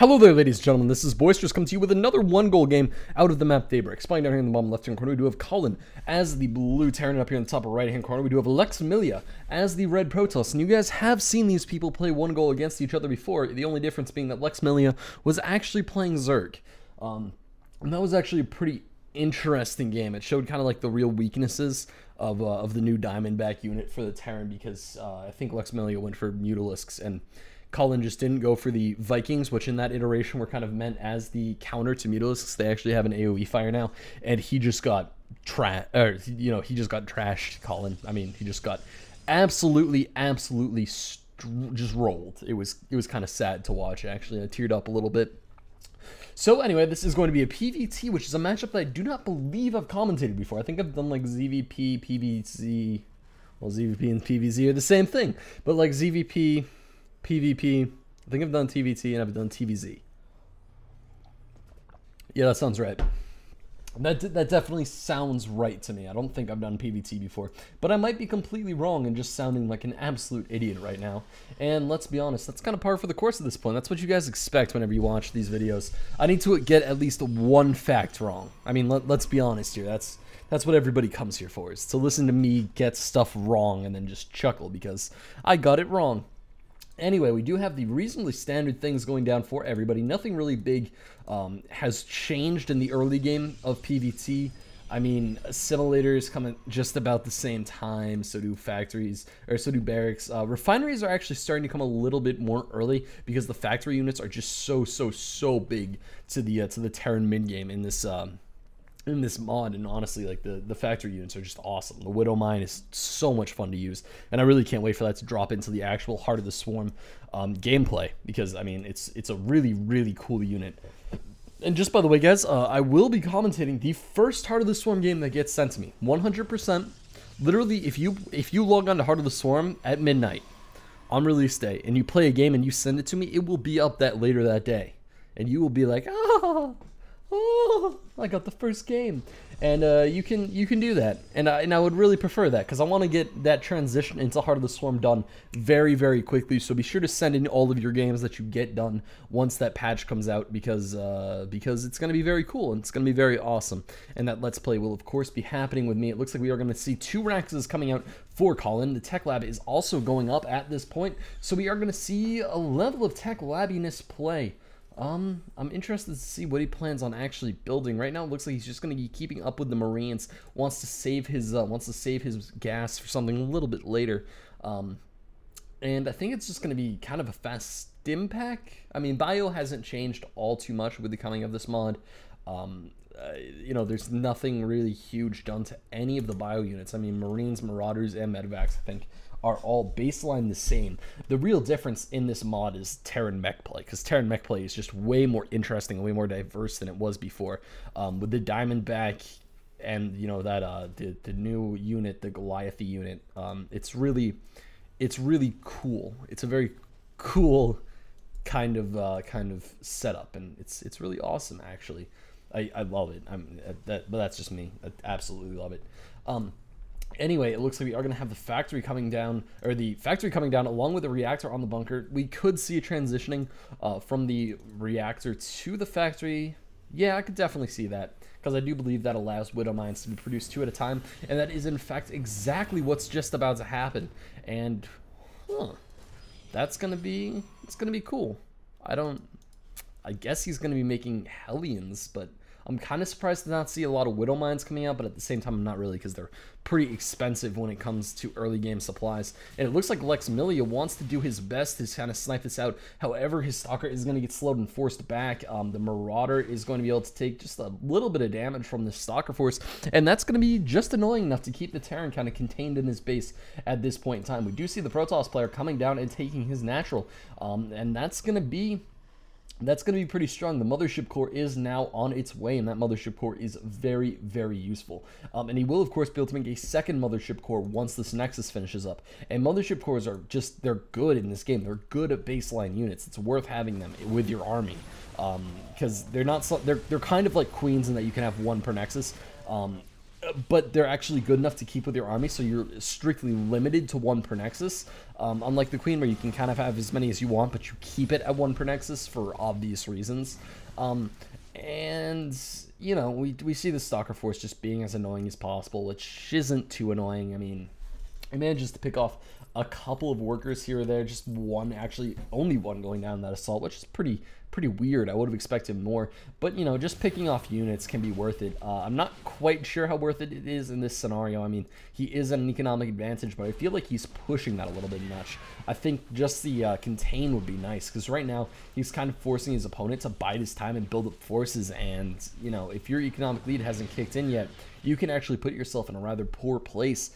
Hello there, ladies and gentlemen, this is Boisterous coming to you with another one-goal game out of the map Daybreak. Spying down here in the bottom left-hand corner, we do have Kallen as the blue Terran. Up here in the top right-hand corner, we do have Lexmillea as the red Protoss. And you guys have seen these people play one goal against each other before, the only difference being that Lexmillea was actually playing Zerg. And that was actually a pretty interesting game. It showed kind of like the real weaknesses of the new Diamondback unit for the Terran, because I think Lexmillea went for Mutalisks, and Kallen just didn't go for the Vikings, which in that iteration were kind of meant as the counter to Mutalisks. They actually have an AoE fire now, and he just got trashed, Kallen. I mean, he just got absolutely just rolled. It was kind of sad to watch, actually. I teared up a little bit. So anyway, this is going to be a PvT, which is a matchup that I do not believe I've commentated before. I think I've done like ZVP, PvZ. Well, ZVP and PvZ are the same thing, but like ZVP, PvP, I think I've done TVT and I've done TVZ. Yeah, that sounds right. That definitely sounds right to me. I don't think I've done PvT before, but I might be completely wrong and just sounding like an absolute idiot right now. And let's be honest, that's kind of par for the course at this point. That's what you guys expect whenever you watch these videos. I need to get at least one fact wrong. I mean, let's be honest here. That's what everybody comes here for, is to listen to me get stuff wrong and then just chuckle because I got it wrong. Anyway, we do have the reasonably standard things going down for everybody. Nothing really big has changed in the early game of PvT. I mean, assimilators come at just about the same time, so do factories, or so do barracks. Refineries are actually starting to come a little bit more early because the factory units are just so big to the Terran mid game in this mod. And honestly, like the factory units are just awesome. The Widow Mine is so much fun to use, and I really can't wait for that to drop into the actual Heart of the Swarm gameplay, because I mean it's a really cool unit. And just by the way, guys, I will be commentating the first Heart of the Swarm game that gets sent to me, 100%. Literally, if you log on to Heart of the Swarm at midnight on release day and you play a game and you send it to me, it will be up later that day, and you will be like, oh, I got the first game. And you can do that, and I would really prefer that, because I want to get that transition into Heart of the Swarm done very quickly. So be sure to send in all of your games that you get done once that patch comes out, because it's going to be very cool and it's going to be very awesome. And that Let's Play will of course be happening with me. It looks like we are going to see 2 Raxes coming out for Kallen. The Tech Lab is also going up at this point, so we are going to see a level of Tech Labbiness play. I'm interested to see what he plans on actually building. Right now it looks like he's just going to be keeping up with the Marines, wants to save his gas for something a little bit later. And I think it's just going to be kind of a fast stim pack. I mean, bio hasn't changed all too much with the coming of this mod. You know, there's nothing really huge done to any of the bio units. I mean, Marines, Marauders, and Medevacs, I think, are all baseline the same. The real difference in this mod is Terran mech play, because Terran mech play is just way more interesting and way more diverse than it was before. With the Diamondback and, you know, that the new unit, the Goliathy unit, it's really cool. It's a very cool kind of setup, and it's really awesome, actually. I love it. But that's just me. I absolutely love it. Anyway, it looks like we are going to have the factory coming down, along with the reactor on the bunker. We could see a transitioning from the reactor to the factory. Yeah, I could definitely see that, because I do believe that allows Widow Mines to be produced 2 at a time, and that is in fact exactly what's just about to happen. And it's gonna be cool. I guess he's gonna be making Hellions, but I'm kind of surprised to not see a lot of Widow Mines coming out, but at the same time I'm not really, because they're pretty expensive when it comes to early game supplies. And it looks like Lexmillea wants to do his best to kind of snipe this out. However, his Stalker is going to get slowed and forced back. The Marauder is going to be able to take just a little bit of damage from the Stalker force, and that's going to be just annoying enough to keep the Terran kind of contained in his base at this point in time. We do see the Protoss player coming down and taking his natural, and that's going to be pretty strong. The Mothership Core is now on its way, and that Mothership Core is very useful. And he will, of course, be able to make a second Mothership Core once this Nexus finishes up. And Mothership Cores are they're good in this game. They're good at baseline units. It's worth having them with your army, because they're kind of like queens in that you can have 1 per Nexus. but they're actually good enough to keep with your army, so you're strictly limited to 1 per nexus. Unlike the Queen, where you can kind of have as many as you want, but you keep it at 1 per nexus for obvious reasons. And, you know, we see the Stalker Force just being as annoying as possible, which isn't too annoying. I mean, it manages to pick off a couple of workers here or there, just one, actually only one going down that assault, which is pretty weird. I would have expected more, but you know, just picking off units can be worth it. I'm not quite sure how worth it is in this scenario. I mean, he is at an economic advantage, but I feel like he's pushing that a little bit much. I think just the contain would be nice, because right now he's kind of forcing his opponent to bide his time and build up forces, and you know, if your economic lead hasn't kicked in yet, you can actually put yourself in a rather poor place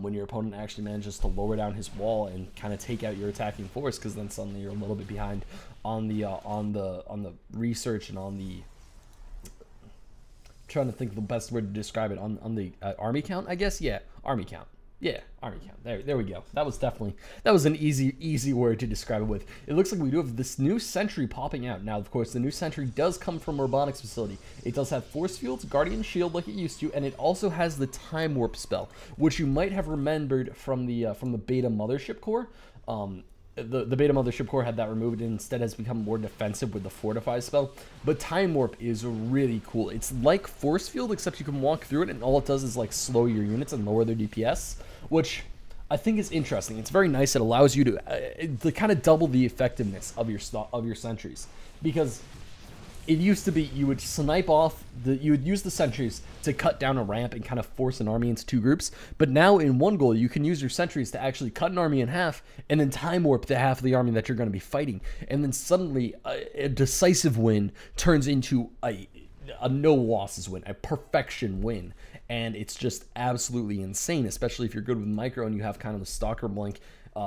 when your opponent actually manages to lower down his wall and kind of take out your attacking force, because then suddenly you're a little bit behind on the research and on the, trying to think of the best word to describe it, on the army count, I guess. Yeah, army count. Yeah, army count. There we go. That was an easy word to describe it with. It looks like we do have this new sentry popping out. Now, of course, the new sentry does come from Robotics Facility. It does have Force Fields, Guardian Shield like it used to, and it also has the Time Warp spell, which you might have remembered from the Beta Mothership Core. The Beta Mothership Core had that removed and instead has become more defensive with the Fortify spell. But Time Warp is really cool. It's like Force Field, except you can walk through it, and all it does is like slow your units and lower their DPS, which I think is interesting. It's very nice. It allows you to kind of double the effectiveness of your sentries, because it used to be you would snipe off you would use the sentries to cut down a ramp and kind of force an army into 2 groups. But now in OneGoal, you can use your sentries to actually cut an army in half and then time warp the half of the army that you're going to be fighting. And then suddenly a decisive win turns into a no losses win, a perfection win. And it's just absolutely insane, especially if you're good with micro and you have kind of the Stalker Blink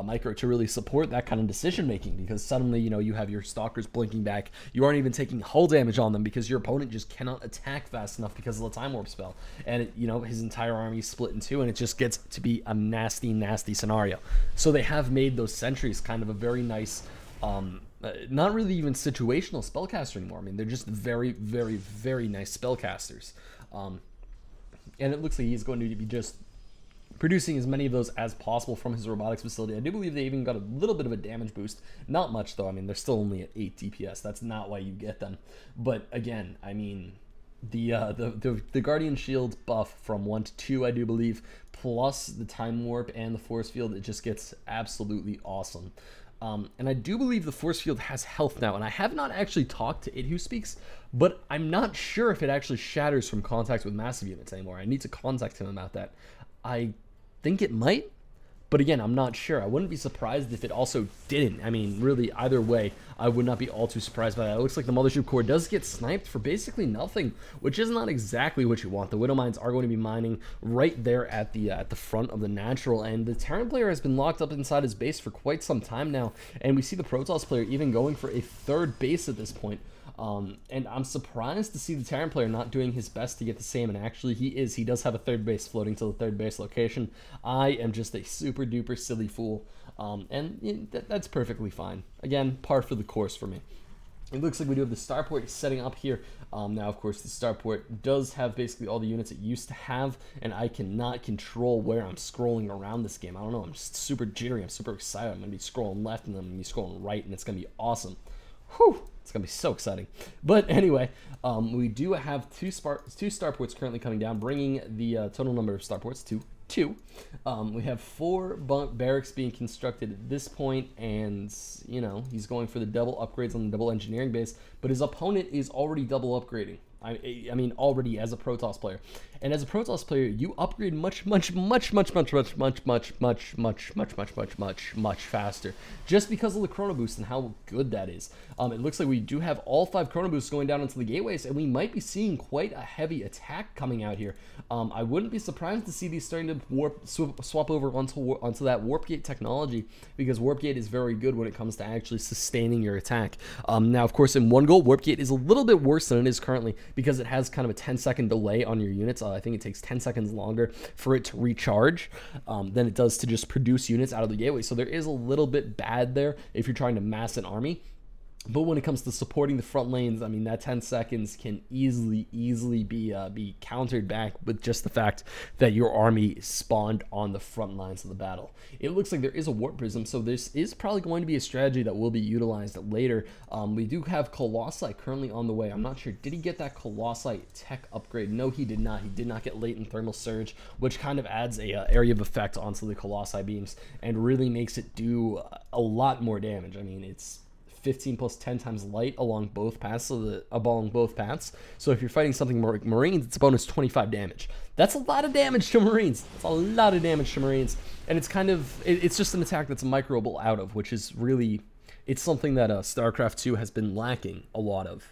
micro to really support that kind of decision making, because suddenly, you know, you have your Stalkers blinking back. You aren't even taking hull damage on them because your opponent just cannot attack fast enough because of the Time Warp spell. And you know, his entire army is split in 2, and it just gets to be a nasty scenario. So they have made those sentries kind of a very nice, not really even situational spellcaster anymore. I mean, they're just very nice spellcasters. And it looks like he's going to be just producing as many of those as possible from his robotics facility. I do believe they even got a little bit of a damage boost. Not much, though. I mean, they're still only at 8 DPS. That's not why you get them. But again, I mean, the Guardian Shield buff from 1 to 2, I do believe, plus the Time Warp and the Force Field, it just gets absolutely awesome. And I do believe the Force Field has health now, and I have not actually talked to It Who Speaks, but I'm not sure if it actually shatters from contact with massive units anymore. I need to contact him about that. I think it might, but again, I'm not sure. I wouldn't be surprised if it also didn't. I mean, really, either way, I would not be all too surprised by that. It looks like the Mothership Core does get sniped for basically nothing, which is not exactly what you want. The Widow Mines are going to be mining right there at the front of the natural, and the Terran player has been locked up inside his base for quite some time now, and we see the Protoss player even going for a 3rd base at this point. And I'm surprised to see the Terran player not doing his best to get the same, and actually he does have a 3rd base floating to the 3rd base location. I am just a super duper silly fool, and you know, that's perfectly fine. Again, par for the course for me. It looks like we do have the starport setting up here. Now, of course, the starport does have basically all the units it used to have, and I cannot control where I'm scrolling around this game. I don't know, I'm just super jittery, I'm super excited. I'm going to be scrolling left, and then I'm going to be scrolling right, and it's going to be awesome. Whew! It's going to be so exciting. But anyway, we do have two starports currently coming down, bringing the total number of starports to 2. We have 4 barracks being constructed at this point, and, you know, he's going for the double upgrades on the double engineering base, but his opponent is already double upgrading. I mean, already as a Protoss player. And as a Protoss player, you upgrade much faster, just because of the Chrono Boost and how good that is. It looks like we do have all 5 Chrono Boosts going down into the gateways, and we might be seeing quite a heavy attack coming out here. I wouldn't be surprised to see these starting to swap over onto that Warp Gate technology, because Warp Gate is very good when it comes to actually sustaining your attack. Now, of course, in OneGoal, Warp Gate is a little bit worse than it is currently, because it has kind of a 10-second delay on your units. I think it takes 10 seconds longer for it to recharge than it does to just produce units out of the gateway. So there is a little bit bad there if you're trying to mass an army. But when it comes to supporting the front lanes, I mean, that 10 seconds can easily be countered back with just the fact that your army spawned on the front lines of the battle. It looks like there is a warp prism, so this is probably going to be a strategy that will be utilized later. We do have Colossi currently on the way. I'm not sure, did he get that Colossi tech upgrade? No, he did not. He did not get latent thermal surge, which kind of adds a area of effect onto the Colossi beams and really makes it do a lot more damage. I mean, it's 15 plus 10 times light along both paths, so if you're fighting something more like Marines, it's a bonus 25 damage. That's a lot of damage to Marines. It's a lot of damage to Marines, and it's kind of, it's just an attack that's microable out of, which is really, it's something that StarCraft 2 has been lacking a lot of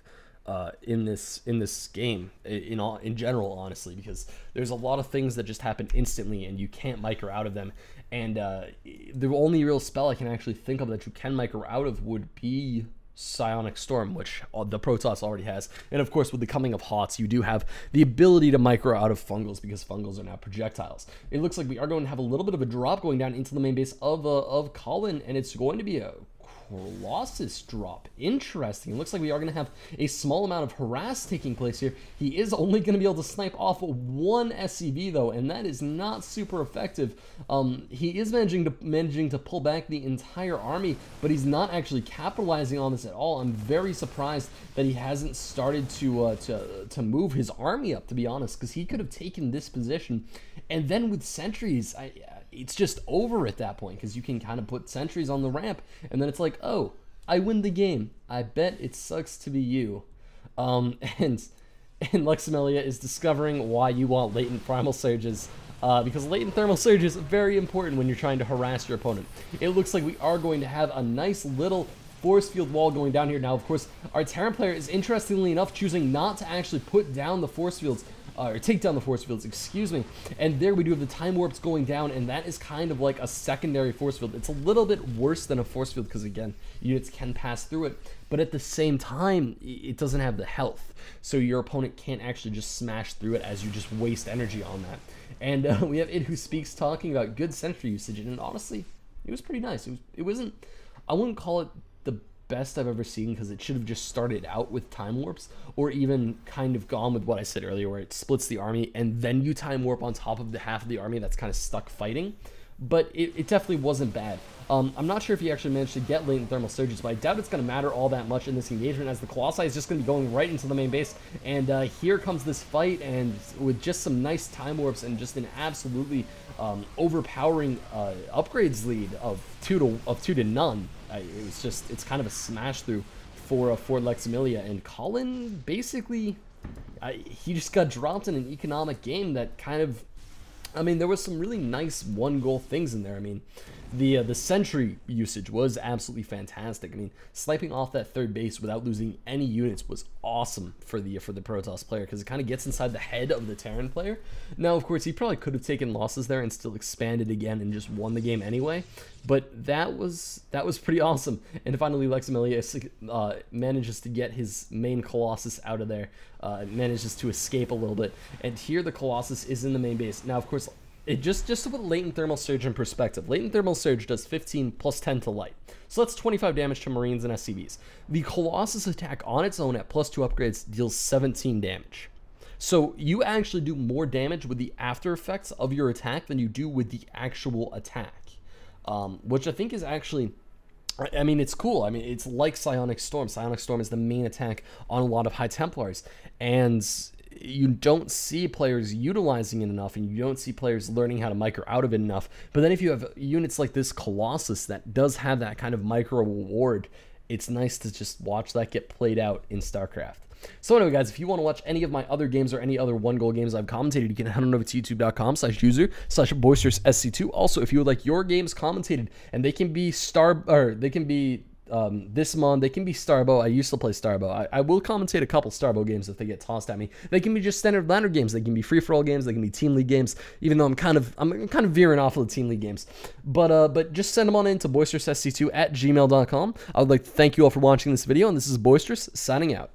in this game in general, honestly, because there's a lot of things that just happen instantly and you can't micro out of them. And the only real spell I can actually think of that you can micro out of would be Psionic Storm, which the Protoss already has. And of course, with the coming of HOTS, you do have the ability to micro out of Fungals because Fungals are now projectiles. It looks like we are going to have a little bit of a drop going down into the main base of Kallen, and it's going to be a Colossus drop. Interesting. It looks like we are going to have a small amount of harass taking place here. He is only going to be able to snipe off one SCV though, and that is not super effective. He is managing to pull back the entire army, but he's not actually capitalizing on this at all. I'm very surprised that he hasn't started to move his army up, to be honest, because he could have taken this position, and then with sentries, it's just over at that point, because you can kind of put sentries on the ramp, and then it's like, oh, I win the game. I bet it sucks to be you. And Lexmillea is discovering why you want latent primal surges, because latent thermal surge is very important when you're trying to harass your opponent. It looks like we are going to have a nice little force field wall going down here. Now, of course, our Terran player is, interestingly enough, choosing not to actually put down the force fields, or take down the force fields, excuse me. And there we do have the time warps going down, and that is kind of like a secondary force field. It's a little bit worse than a force field because, again, units can pass through it, but at the same time, it doesn't have the health. So your opponent can't actually just smash through it as you just waste energy on that. And we have It Who Speaks talking about good sentry usage, and honestly, it was pretty nice. It wasn't, I wouldn't call it the best I've ever seen, because it should have just started out with time warps, or even kind of gone with what I said earlier, where it splits the army and then you time warp on top of the half of the army that's kind of stuck fighting. But it definitely wasn't bad. I'm not sure if he actually managed to get latent thermal surges, but I doubt it's going to matter all that much in this engagement, as the Colossi is just going to be going right into the main base. And here comes this fight, and with just some nice time warps and just an absolutely overpowering upgrades lead of two to none. It's kind of a smash through for Lexmillea, and Kallen basically he just got dropped in an economic game that kind of, I mean, there was some really nice OneGoal things in there. I mean, the sentry usage was absolutely fantastic. I mean, sniping off that third base without losing any units was awesome for the Protoss player, because it kind of gets inside the head of the Terran player. Now, of course, he probably could have taken losses there and still expanded again and just won the game anyway. But that was pretty awesome. And finally, Lexmillea manages to get his main Colossus out of there, manages to escape a little bit. And here the Colossus is in the main base. Now, of course, it just to put latent thermal surge in perspective, latent thermal surge does 15 plus 10 to light, so that's 25 damage to Marines and SCVs. The Colossus attack on its own at +2 upgrades deals 17 damage. So you actually do more damage with the after effects of your attack than you do with the actual attack, which I think is actually, I mean, it's cool. I mean, it's like Psionic Storm. Psionic Storm is the main attack on a lot of High Templars, and you don't see players utilizing it enough, and you don't see players learning how to micro out of it enough. But then if you have units like this Colossus that does have that kind of micro reward, it's nice to just watch that get played out in StarCraft. So anyway, guys, if you want to watch any of my other games or any other OneGoal games I've commentated, you can head on over to youtube.com/user/boisterous.sc2. Also, if you would like your games commentated, and they can be this month, they can be Starbow. I used to play Starbow. I will commentate a couple Starbow games if they get tossed at me. They can be just standard ladder games. They can be free-for-all games. They can be team league games. Even though I'm kind of veering off of the team league games. But just send them on in to boisteroussc2@gmail.com. I would like to thank you all for watching this video, and this is Boisterous signing out.